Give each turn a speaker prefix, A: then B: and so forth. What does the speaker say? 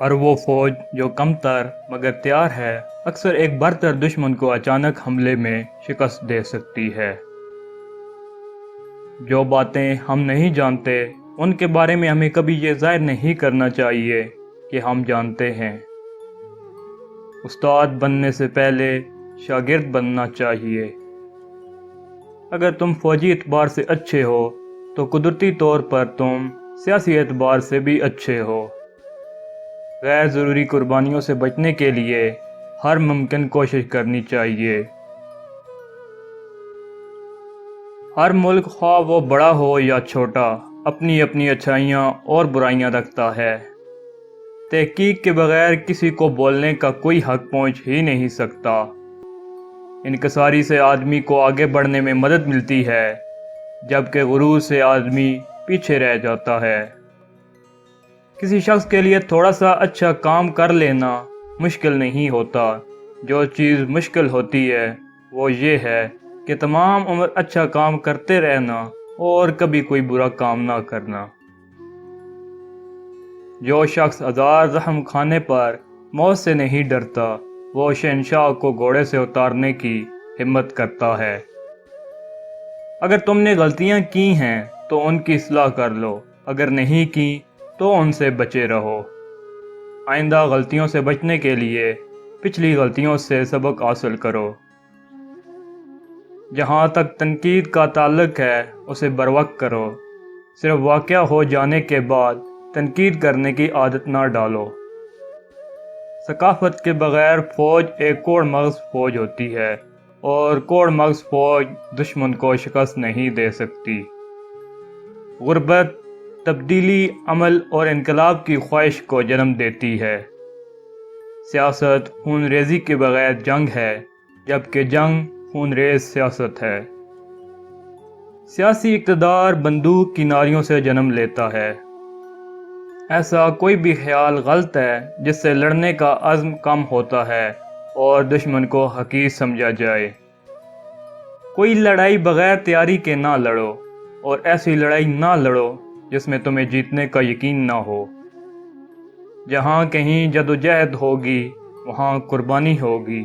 A: اور وہ فوج جو کم تر مگر تیار ہے اکثر ایک برتر دشمن کو اچانک حملے میں شکست دے سکتی ہے۔ جو باتیں ہم نہیں جانتے ان کے بارے میں ہمیں کبھی یہ ظاہر نہیں کرنا چاہیے کہ ہم جانتے ہیں۔ استاد بننے سے پہلے شاگرد بننا چاہیے۔ اگر تم فوجی اعتبار سے اچھے ہو تو قدرتی طور پر تم سیاسی اعتبار سے بھی اچھے ہو۔ غیر ضروری قربانیوں سے بچنے کے لیے ہر ممکن کوشش کرنی چاہیے۔ ہر ملک خواہ وہ بڑا ہو یا چھوٹا اپنی اپنی اچھائیاں اور برائیاں رکھتا ہے۔ تحقیق کے بغیر کسی کو بولنے کا کوئی حق پہنچ ہی نہیں سکتا۔ انکساری سے آدمی کو آگے بڑھنے میں مدد ملتی ہے جبکہ غرور سے آدمی پیچھے رہ جاتا ہے۔ کسی شخص کے لیے تھوڑا سا اچھا کام کر لینا مشکل نہیں ہوتا، جو چیز مشکل ہوتی ہے وہ یہ ہے کہ تمام عمر اچھا کام کرتے رہنا اور کبھی کوئی برا کام نہ کرنا۔ جو شخص ہزار زخم کھانے پر موت سے نہیں ڈرتا وہ شہنشاہ کو گھوڑے سے اتارنے کی ہمت کرتا ہے۔ اگر تم نے غلطیاں کی ہیں تو ان کی اصلاح کر لو، اگر نہیں کی تو ان سے بچے رہو۔ آئندہ غلطیوں سے بچنے کے لیے پچھلی غلطیوں سے سبق حاصل کرو۔ جہاں تک تنقید کا تعلق ہے اسے بروقت کرو، صرف واقعہ ہو جانے کے بعد تنقید کرنے کی عادت نہ ڈالو۔ ثقافت کے بغیر فوج ایک کوڑ مغز فوج ہوتی ہے اور کوڑ مغز فوج دشمن کو شکست نہیں دے سکتی۔ غربت تبدیلی، عمل اور انقلاب کی خواہش کو جنم دیتی ہے۔ سیاست خون ریزی کے بغیر جنگ ہے جبکہ جنگ خون ریز سیاست ہے۔ سیاسی اقتدار بندوق کی ناریوں سے جنم لیتا ہے۔ ایسا کوئی بھی خیال غلط ہے جس سے لڑنے کا عزم کم ہوتا ہے اور دشمن کو حقیر سمجھا جائے۔ کوئی لڑائی بغیر تیاری کے نہ لڑو اور ایسی لڑائی نہ لڑو جس میں تمہیں جیتنے کا یقین نہ ہو۔ جہاں کہیں جدوجہد ہوگی وہاں قربانی ہوگی۔